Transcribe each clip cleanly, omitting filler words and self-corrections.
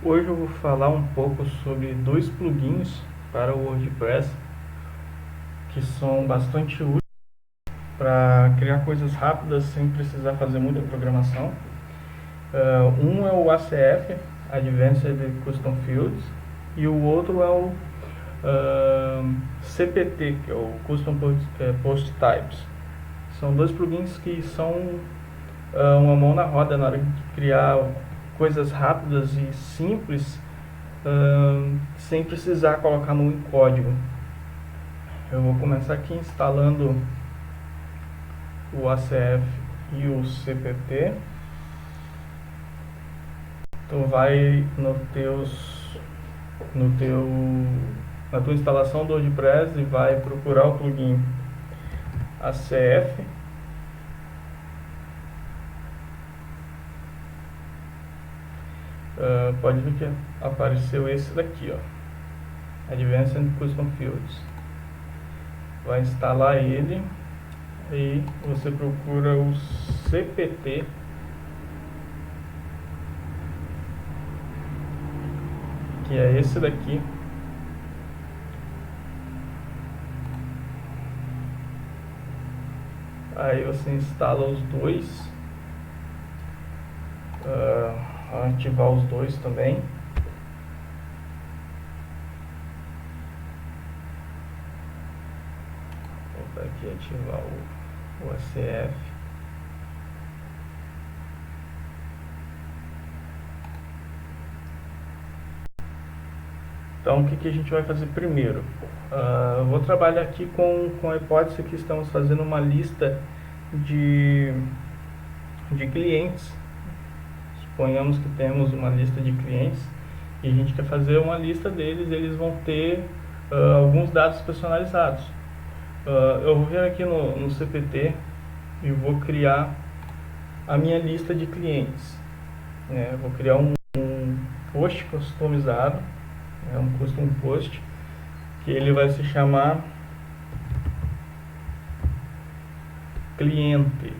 Hoje eu vou falar um pouco sobre dois plugins para o WordPress que são bastante úteis para criar coisas rápidas sem precisar fazer muita programação. Um é o ACF, Advanced Custom Fields, e o outro é o CPT, que é o Custom Post Types. São dois plugins que são uma mão na roda na hora de criar coisas rápidas e simples, sem precisar colocar no código. Eu vou começar aqui instalando o ACF e o CPT. Tu vai na tua instalação do WordPress e vai procurar o plugin ACF. Pode ver que apareceu esse daqui, ó, Advanced Custom Fields. Vai instalar ele e você procura o CPT, que é esse daqui. Aí você instala os dois, ativar os dois também. Vou aqui ativar o ACF. Então o que a gente vai fazer primeiro? Eu vou trabalhar aqui com a hipótese que estamos fazendo uma lista de clientes. Suponhamos que temos uma lista de clientes e a gente quer fazer uma lista deles. Eles vão ter alguns dados personalizados. Eu vou vir aqui no CPT e vou criar a minha lista de clientes. Eu vou criar um post customizado, um custom post, que ele vai se chamar cliente.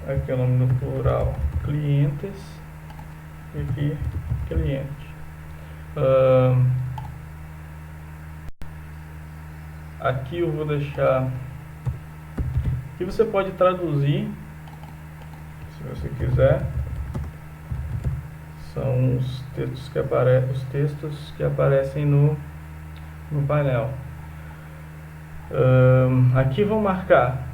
Aqui é o nome no plural, clientes, e aqui cliente. Aqui eu vou deixar, que você pode traduzir se você quiser. São os textos que aparecem no painel. Aqui vou marcar,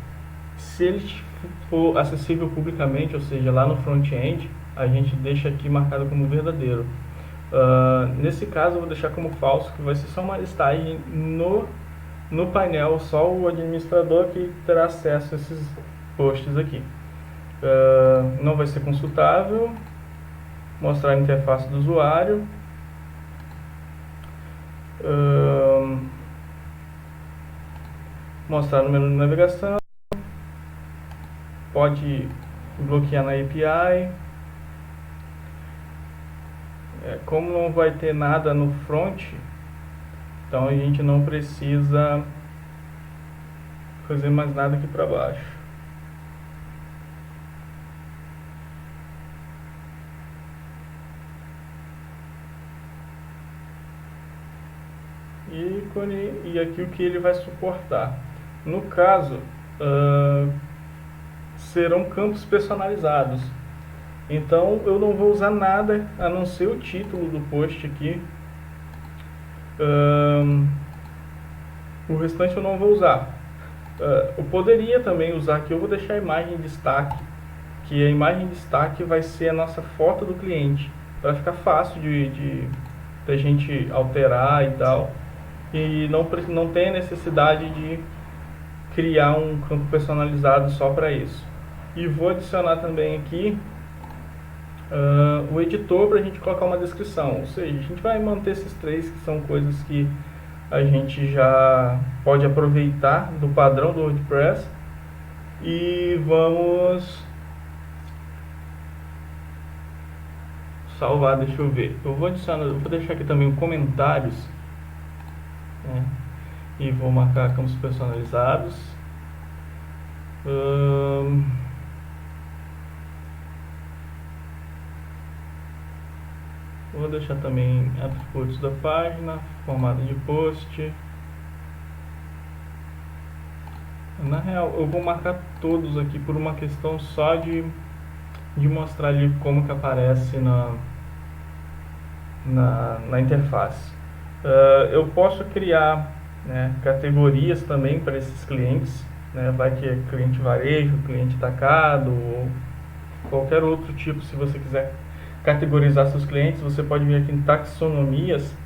se ele for acessível publicamente, ou seja, lá no front-end, a gente deixa aqui marcado como verdadeiro. Nesse caso eu vou deixar como falso, que vai ser só uma listagem no painel, só o administrador que terá acesso a esses posts aqui. Não vai ser consultável. Mostrar a interface do usuário. Mostrar no menu de navegação. Pode bloquear na API. Como não vai ter nada no front, então a gente não precisa fazer mais nada aqui para baixo. Ícone, e aqui o que ele vai suportar. No caso, serão campos personalizados. Então eu não vou usar nada a não ser o título do post aqui. O restante eu não vou usar. Eu poderia também usar aqui, eu vou deixar a imagem de destaque, que a imagem de destaque vai ser a nossa foto do cliente, para ficar fácil de a gente alterar e tal, e não tem a necessidade de criar um campo personalizado só para isso. E vou adicionar também aqui o editor para a gente colocar uma descrição, ou seja, a gente vai manter esses três, que são coisas que a gente já pode aproveitar do padrão do WordPress, e vamos salvar. Deixa eu ver, eu vou deixar aqui também comentários, e vou marcar campos personalizados. vou deixar também atributos da página, formato de post. Na real, eu vou marcar todos aqui por uma questão só de mostrar ali como que aparece na interface. Eu posso criar, né, categorias também para esses clientes, né, vai que é cliente varejo, cliente atacado ou qualquer outro tipo. Se você quiser categorizar seus clientes, você pode vir aqui em taxonomias,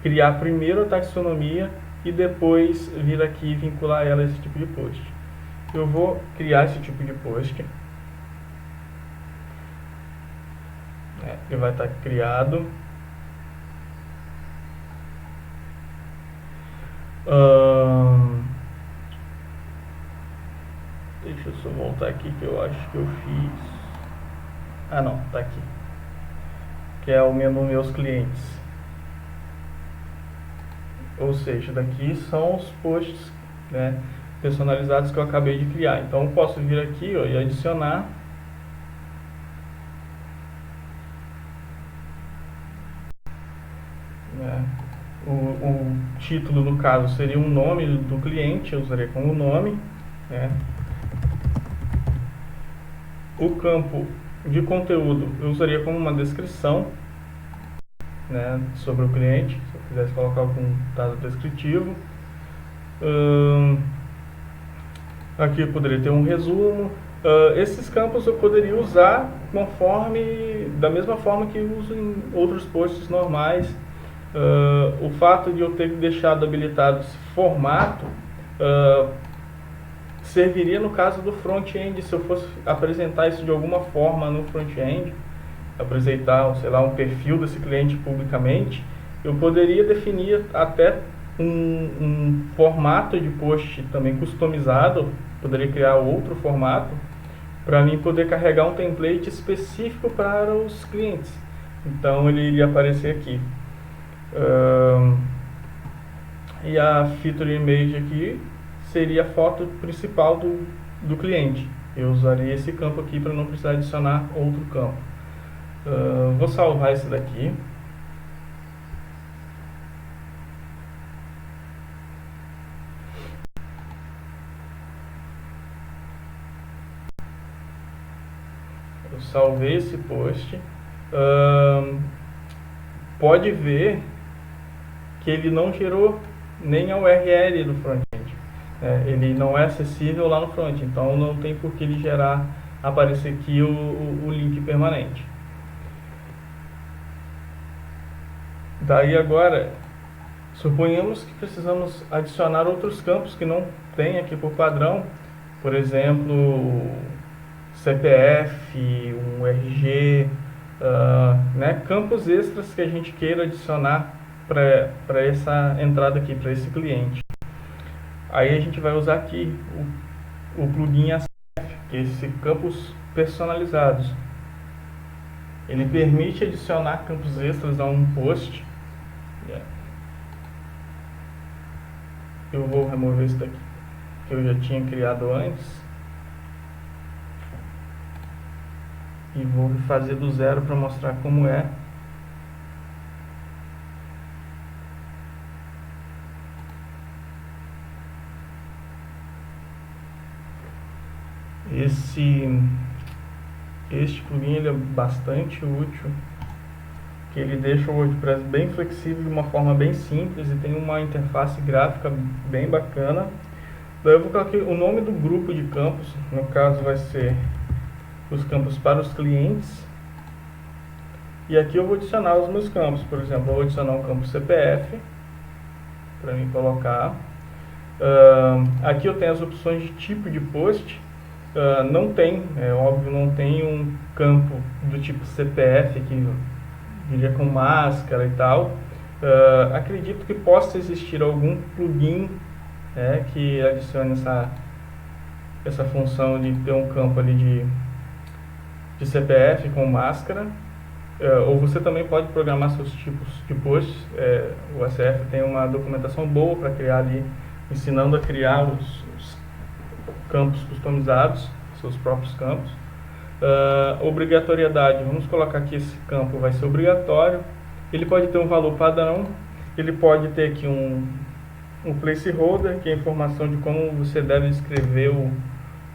criar primeiro a taxonomia e depois vir aqui e vincular ela a esse tipo de post. Eu vou criar esse tipo de post. Ele vai estar criado. Deixa eu só voltar aqui que eu acho que eu fiz. Ah não, tá aqui. Que é o menu meus clientes. Ou seja, daqui são os posts, né, personalizados que eu acabei de criar. Então eu posso vir aqui, ó, e adicionar. O título, no caso, seria um nome do cliente, eu usaria como nome, né? O campo de conteúdo eu usaria como uma descrição, né, sobre o cliente, se eu quisesse colocar algum dado descritivo. Aqui eu poderia ter um resumo. Esses campos eu poderia usar da mesma forma que uso em outros posts normais. O fato de eu ter deixado habilitado esse formato serviria no caso do front-end, se eu fosse apresentar isso de alguma forma no front-end, apresentar, sei lá, um perfil desse cliente publicamente, eu poderia definir até um formato de post também customizado, poderia criar outro formato para mim poder carregar um template específico para os clientes. Então ele iria aparecer aqui. E a feature image aqui seria a foto principal do cliente. Eu usaria esse campo aqui para não precisar adicionar outro campo. Vou salvar esse daqui. Eu salvei esse post. Pode ver que ele não gerou nem a URL do front-end. Ele não é acessível lá no front, então não tem por que ele aparecer aqui o link permanente. Daí agora, suponhamos que precisamos adicionar outros campos que não tem aqui por padrão, por exemplo, CPF, um RG, né, campos extras que a gente queira adicionar para essa entrada aqui, para esse cliente. Aí a gente vai usar aqui o plugin ACF, que é esse campos personalizados. Ele permite adicionar campos extras a um post. Eu vou remover isso daqui que eu já tinha criado antes e vou fazer do zero para mostrar como é. Este plugin ele é bastante útil, que ele deixa o WordPress bem flexível de uma forma bem simples e tem uma interface gráfica bem bacana. Daí eu vou colocar aqui o nome do grupo de campos, no caso vai ser os campos para os clientes. E aqui eu vou adicionar os meus campos, por exemplo, eu vou adicionar um campo CPF para mim colocar. Aqui eu tenho as opções de tipo de post. Não tem, é óbvio, não tem um campo do tipo CPF que viria com máscara e tal. Acredito que possa existir algum plugin, que adicione essa função de ter um campo ali de CPF com máscara. Ou você também pode programar seus tipos de posts. O ACF tem uma documentação boa para criar ali, ensinando a criar os campos customizados, seus próprios campos. Obrigatoriedade, vamos colocar aqui esse campo vai ser obrigatório. Ele pode ter um valor padrão, ele pode ter aqui um placeholder, que é a informação de como você deve escrever o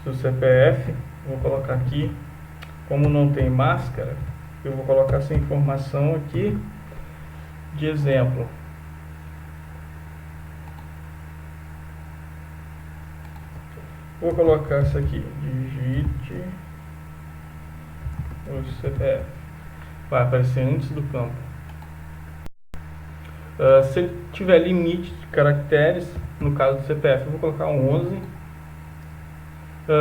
seu CPF. Vou colocar aqui, como não tem máscara, eu vou colocar essa informação aqui de exemplo. Vou colocar isso aqui, digite o CPF. Vai aparecer antes do campo. Se tiver limite de caracteres, no caso do CPF, eu vou colocar 11.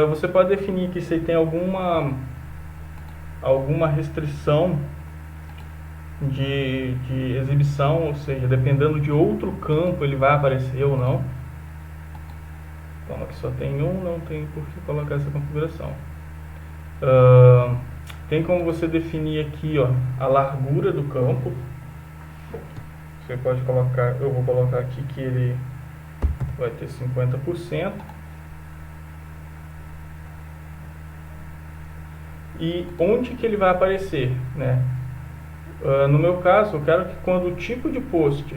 Você pode definir que se tem alguma restrição de exibição, ou seja, dependendo de outro campo ele vai aparecer ou não. Então aqui só tem um, não tem por que colocar essa configuração. Tem como você definir aqui, ó, a largura do campo. Você pode colocar, eu vou colocar aqui que ele vai ter 50%. E onde que ele vai aparecer, né? No meu caso, eu quero que quando o tipo de post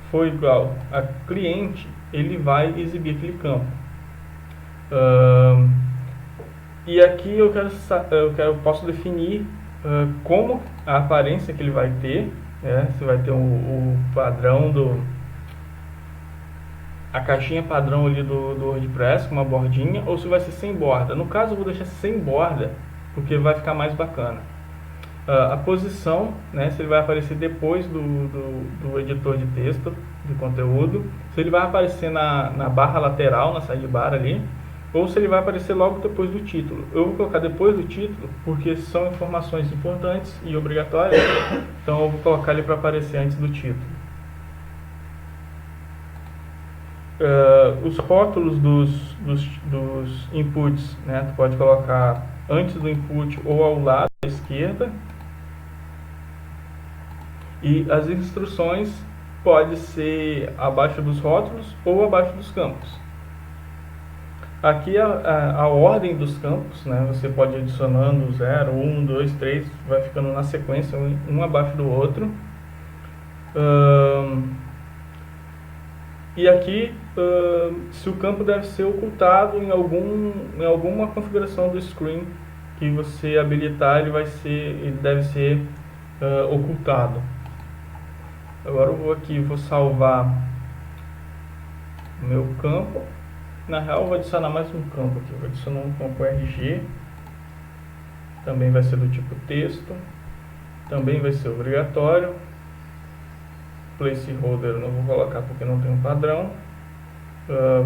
for igual a cliente, ele vai exibir aquele campo. E aqui eu posso definir como a aparência que ele vai ter, né? Se vai ter o padrão a caixinha padrão ali do WordPress com uma bordinha, ou se vai ser sem borda. No caso eu vou deixar sem borda, porque vai ficar mais bacana. A posição, né, se ele vai aparecer depois do editor de texto, de conteúdo, se ele vai aparecer na barra lateral, na sidebar ali, ou se ele vai aparecer logo depois do título. Eu vou colocar depois do título, porque são informações importantes e obrigatórias, então eu vou colocar ele para aparecer antes do título. Os rótulos dos inputs, né, tu pode colocar antes do input ou ao lado da esquerda. E as instruções pode ser abaixo dos rótulos ou abaixo dos campos. Aqui a ordem dos campos, né, você pode ir adicionando 0, 1, 2, 3, vai ficando na sequência, um abaixo do outro. E aqui, se o campo deve ser ocultado em alguma configuração do screen que você habilitar, ele deve ser ocultado. Agora eu vou aqui, vou salvar o meu campo. Na real eu vou adicionar mais um campo aqui, vou adicionar um campo RG, também vai ser do tipo texto, também vai ser obrigatório. Placeholder eu não vou colocar porque não tem um padrão.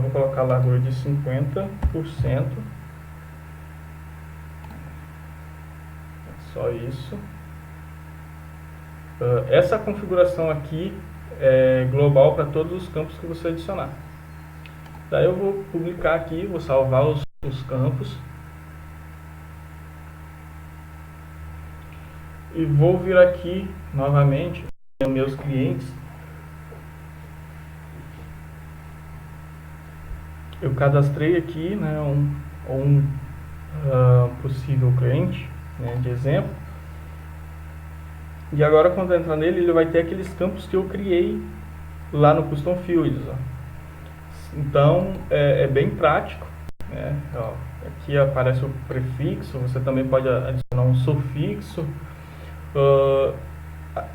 Vou colocar a largura de 50%. Só isso. Essa configuração aqui é global para todos os campos que você adicionar. Daí eu vou publicar aqui, vou salvar os campos. E vou vir aqui novamente nos meus clientes. Eu cadastrei aqui, né, um possível cliente, né, de exemplo. E agora quando eu entrar nele, ele vai ter aqueles campos que eu criei lá no Custom Fields. Ó. Então é bem prático, né? Ó, aqui aparece o prefixo, você também pode adicionar um sufixo.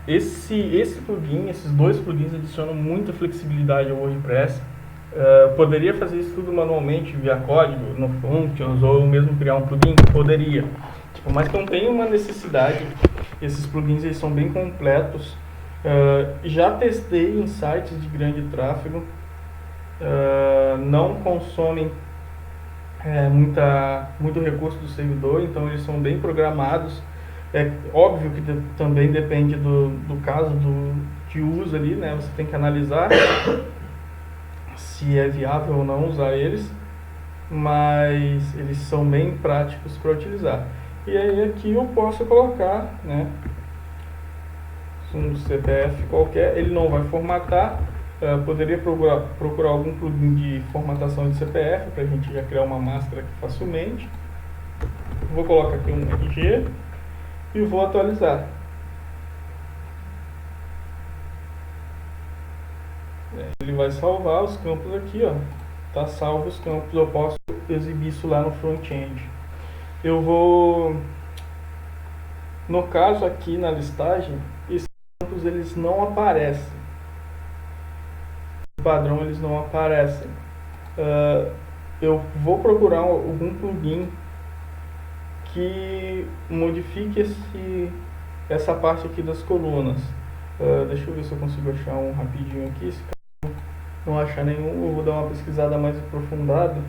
Esse plugin, esses dois plugins adicionam muita flexibilidade ao WordPress. Poderia fazer isso tudo manualmente via código, no Functions, ou mesmo criar um plugin? Poderia, mas que não tem uma necessidade. Esses plugins eles são bem completos. Já testei em sites de grande tráfego, não consomem muito recurso do servidor, então eles são bem programados. É óbvio que também depende do caso de uso ali, né? Você tem que analisar se é viável ou não usar eles, mas eles são bem práticos para utilizar. E aí aqui eu posso colocar, né, um CPF qualquer, ele não vai formatar. Poderia procurar algum plugin de formatação de CPF para a gente já criar uma máscara aqui facilmente. Vou colocar aqui um RG e vou atualizar. vai salvar os campos aqui, ó. Tá salvo os campos, eu posso exibir isso lá no front-end. Eu vou, no caso aqui na listagem, esses campos eles não aparecem. No padrão eles não aparecem. Eu vou procurar algum plugin que modifique essa parte aqui das colunas. Deixa eu ver se eu consigo achar um rapidinho aqui. Se não achar nenhum, eu vou dar uma pesquisada mais aprofundada.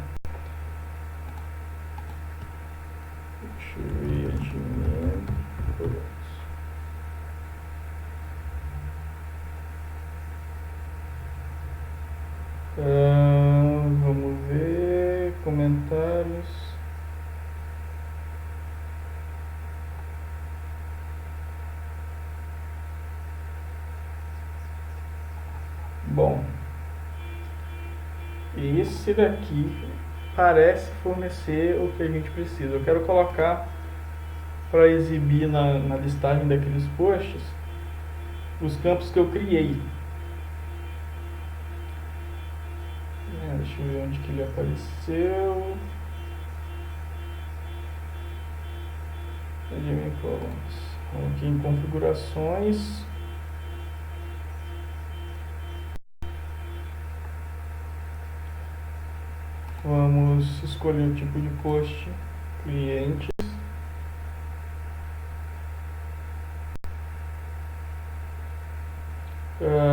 Deixa eu ver aqui. Vamos ver comentários. Bom, esse daqui parece fornecer o que a gente precisa. Eu quero colocar para exibir na listagem daqueles posts os campos que eu criei. Deixa eu ver onde que ele apareceu. Vamos aqui em configurações. Vamos escolher o tipo de post, clientes.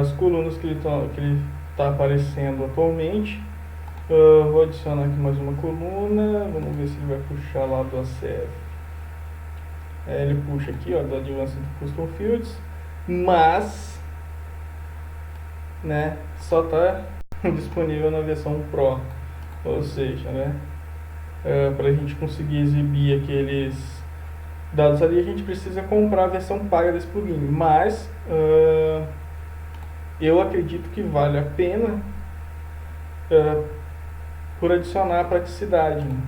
As colunas que ele está aparecendo atualmente. Vou adicionar aqui mais uma coluna. Vamos ver se ele vai puxar lá do ACF. Ele puxa aqui, ó, do Advanced Custom Fields, mas, né, só está disponível na versão Pro, ou seja, né, para a gente conseguir exibir aqueles dados ali, a gente precisa comprar a versão paga desse plugin, mas eu acredito que vale a pena por adicionar a praticidade, né?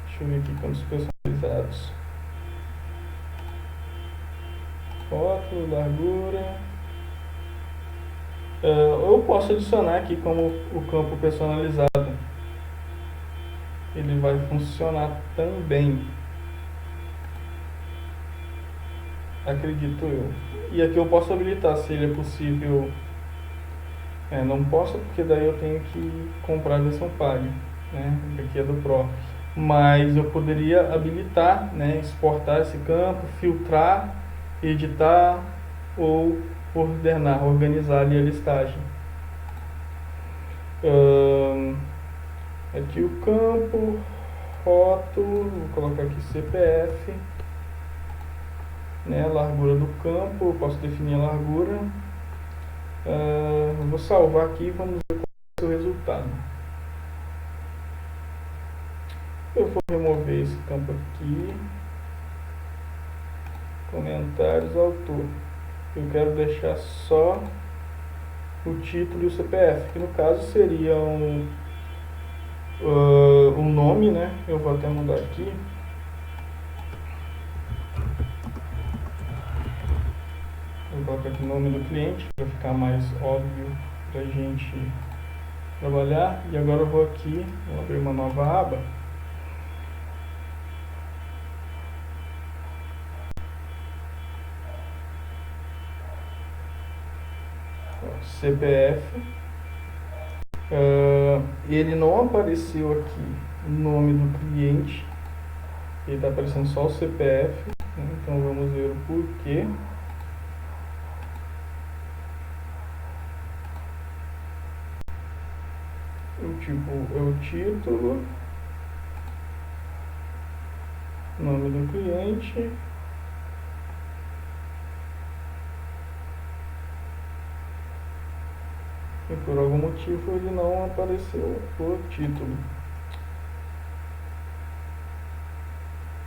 Deixa eu ver aqui campos personalizados. Foto, largura. Eu posso adicionar aqui como o campo personalizado. Ele vai funcionar também, acredito eu. E aqui eu posso habilitar se ele é possível. Não posso, porque daí eu tenho que comprar a versão paga, né? Aqui é do Pro. Mas eu poderia habilitar, né? Exportar esse campo, filtrar, editar ou ordenar, organizar ali a listagem. Aqui o campo, foto, vou colocar aqui CPF, né? Largura do campo, eu posso definir a largura. Vou salvar aqui e vamos ver qual é o resultado. Eu vou remover esse campo aqui. Comentários, autor. Eu quero deixar só o título e o CPF, que no caso seria um nome, né? Eu vou até mudar aqui. Vou colocar aqui o nome do cliente para ficar mais óbvio para a gente trabalhar. E agora eu vou aqui, vou abrir uma nova aba. CPF. Ele não apareceu aqui o nome do cliente, ele está aparecendo só o CPF, né? Então vamos ver o porquê. O tipo é o título, nome do cliente, e por algum motivo ele não apareceu o título.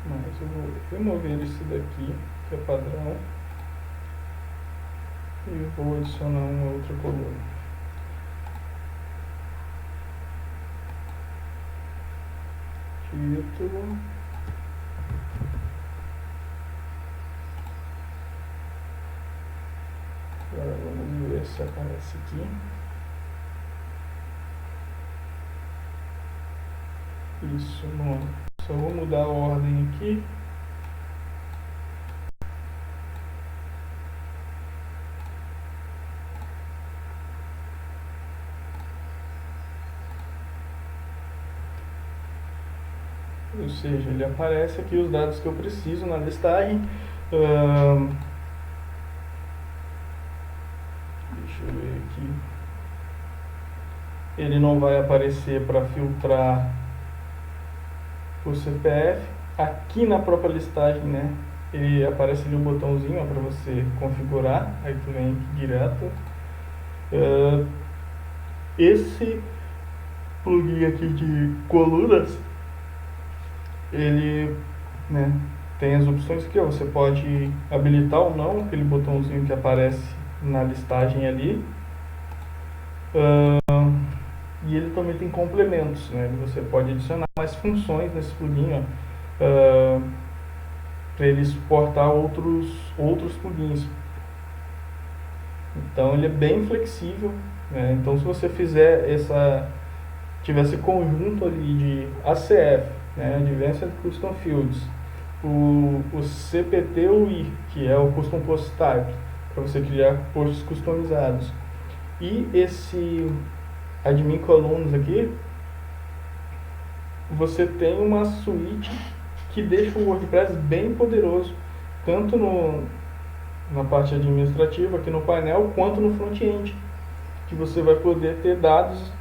Mas eu vou remover esse daqui, que é padrão, e vou adicionar uma outra coluna. Título. Agora vamos ver se aparece aqui. Isso, não. Só vou mudar a ordem aqui. Ou seja, ele aparece aqui os dados que eu preciso na listagem. Deixa eu ver aqui. Ele não vai aparecer para filtrar o CPF. Aqui na própria listagem, né? Ele aparece ali um botãozinho para você configurar. Aí tu vem aqui direto. Esse plugin aqui de colunas, ele, né, tem as opções aqui, ó. Você pode habilitar ou não aquele botãozinho que aparece na listagem ali. E ele também tem complementos, né? Você pode adicionar mais funções nesse plugin, para ele suportar outros plugins. Então ele é bem flexível, né? Então se você fizer tiver esse conjunto ali de ACF, né, Advanced Custom Fields, o CPT UI, que é o Custom Post Type, para você criar posts customizados, e esse Admin Columns aqui, você tem uma suíte que deixa o WordPress bem poderoso, tanto na parte administrativa aqui no painel, quanto no front-end, que você vai poder ter dados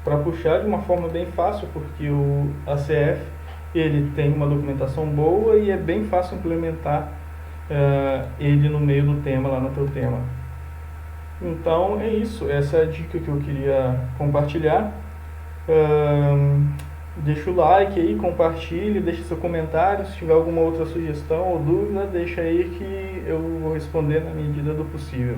para puxar de uma forma bem fácil, porque o ACF ele tem uma documentação boa e é bem fácil implementar ele no meio do tema, lá no teu tema. Então é isso, essa é a dica que eu queria compartilhar. Deixa o like aí, compartilhe, deixe seu comentário. Se tiver alguma outra sugestão ou dúvida, deixa aí que eu vou responder na medida do possível.